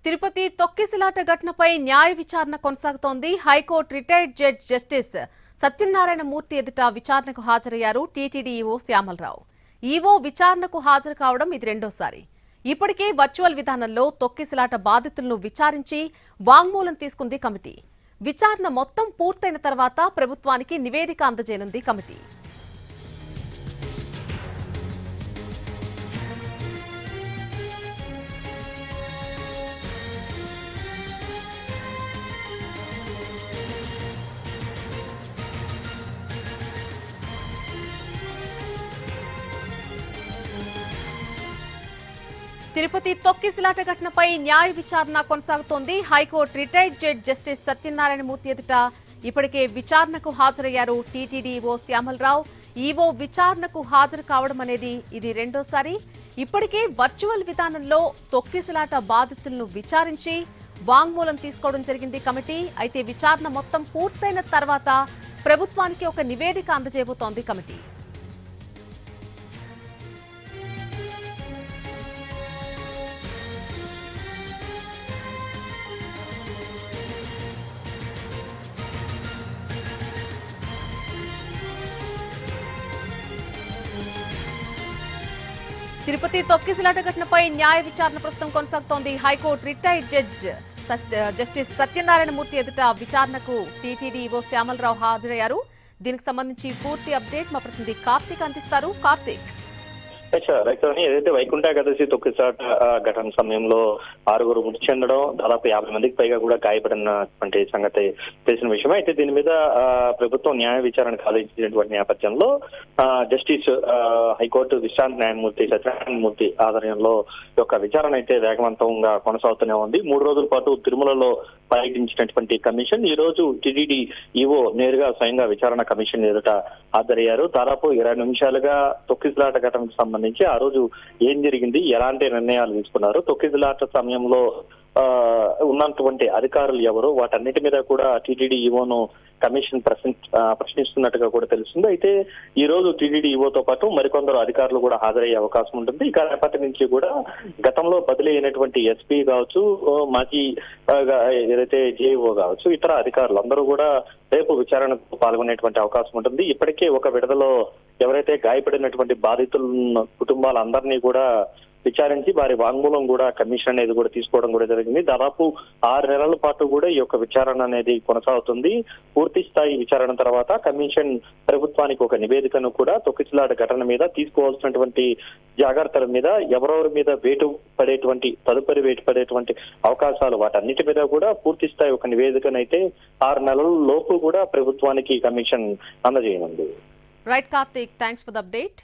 తిరుపతి తొక్కిసలాట ఘటనపై న్యాయ విచారణ కొనసాగుతోంది. High court retired judge justice Satyanarayana Murthy ఎదుట విచారణకు హాజరయ్యారు టీటీడీ ఈవో శ్యామలరావు. ఈవో విచారణకు హాజరు కావడం ఇది రెండోసారి. ఇప్పటికే వర్చువల్ విధానంలో తొక్కిసలాట బాధితులను విచారించి వాంగ్మూలం తీసుకుంది కమిటీ. విచారణ మొత్తం పూర్తయిన తర్వాత ప్రభుత్వానికి నివేదిక అందజేయనుంది కమిటీ. తిరుపతి తొక్కిసలాట ఘటనపై న్యాయ విచారణ కొనసాగుతోంది. High court retired judge justice Satyanarayana Murthy ఎదుట ఇప్పటికే విచారణకు హాజరయ్యారు టీటీడీ ఈవో శ్యామలరావు. ఈవో విచారణకు హాజరు కావడం అనేది ఇది రెండోసారి. ఇప్పటికే వర్చువల్ విధానంలో తొక్కిసలాట బాధితులను విచారించి వాంగ్మూలం తీసుకోవడం జరిగింది కమిటీ. అయితే విచారణ మొత్తం పూర్తయిన తర్వాత ప్రభుత్వానికి ఒక నివేదిక అందజేయబోతోంది కమిటీ. తిరుపతి తొక్కిసలాట ఘటనపై న్యాయ విచారణ ప్రస్తుతం కొనసాగుతోంది. High court retired judge justice Satyanarayana Murthy ఎదుట విచారణకు టీటీడీ ఈవో శ్యామలరావు హాజరయ్యారు. దీనికి సంబంధించి పూర్తి అప్డేట్ మా ప్రతినిధి కార్తీక్ అందిస్తారు. కార్తీక్, ఏదైతే వైకుంఠ ఏకాదశి తొక్కిసలాట ఘటన సమయంలో 6 మృతి చెందడం, దాదాపు 50 మందికి పైగా కూడా గాయపడినటువంటి సంగతి తెలిసిన విషయం. అయితే దీని మీద ప్రభుత్వం న్యాయ విచారణకు ఆదేశించినటువంటి నేపథ్యంలో జస్టిస్ హైకోర్టు విశ్రాంత న్యాయమూర్తి సత్యనారాయణ మూర్తి ఆధ్వర్యంలో యొక్క విచారణ అయితే వేగవంతంగా కొనసాగుతూనే ఉంది. 3 రోజుల పాటు తిరుమలలో పర్యటించినటువంటి కమిషన్ ఈ రోజు టీటీడీ ఈవో నేరుగా స్వయంగా విచారణ కమిషన్ ఎదుట హాజరయ్యారు. దాదాపు 20 నిమిషాలుగా తొక్కిసలాట ఘటనకు సంబంధించి ఆ రోజు ఏం జరిగింది, ఎలాంటి నిర్ణయాలు తీసుకున్నారు, తొక్కిసలాట సమయంలో ఉన్నటువంటి అధికారులు ఎవరు, వాటన్నిటి మీద కూడా టీటీడీ ఈవోను కమిషన్ ప్రశ్నిస్తున్నట్టుగా కూడా తెలుస్తుంది. అయితే ఈ రోజు టీటీడీ ఈవోతో పాటు మరికొందరు అధికారులు కూడా హాజరయ్యే అవకాశం ఉంటుంది. ఇక రేపటి నుంచి కూడా గతంలో బదిలీ అయినటువంటి ఎస్పీ కావచ్చు, మాజీ ఏదైతే జేఈఓ కావచ్చు, ఇతర అధికారులు అందరూ కూడా రేపు విచారణకు పాల్గొనేటువంటి అవకాశం ఉంటుంది. ఇప్పటికే ఒక విడతలో ఎవరైతే గాయపడినటువంటి బాధితుల కుటుంబాలందరినీ కూడా విచారించి వారి వాంగ్మూలం కూడా కమిషన్ అనేది కూడా తీసుకోవడం కూడా జరిగింది. దాదాపు 6 నెలల పాటు కూడా ఈ యొక్క విచారణ అనేది కొనసాగుతుంది. పూర్తి స్థాయి విచారణ తర్వాత కమిషన్ ప్రభుత్వానికి ఒక నివేదికను కూడా తొక్కిసలాట ఘటన మీద తీసుకోవాల్సినటువంటి జాగ్రత్తల మీద, ఎవరెవరి మీద తదుపరి వేటు పడేటువంటి అవకాశాలు, వాటన్నిటి మీద కూడా పూర్తి స్థాయి ఒక నివేదికనైతే 6 నెలల లోపు కూడా ప్రభుత్వానికి కమిషన్ అందజేయనుంది. Right Karthik, thanks for the update.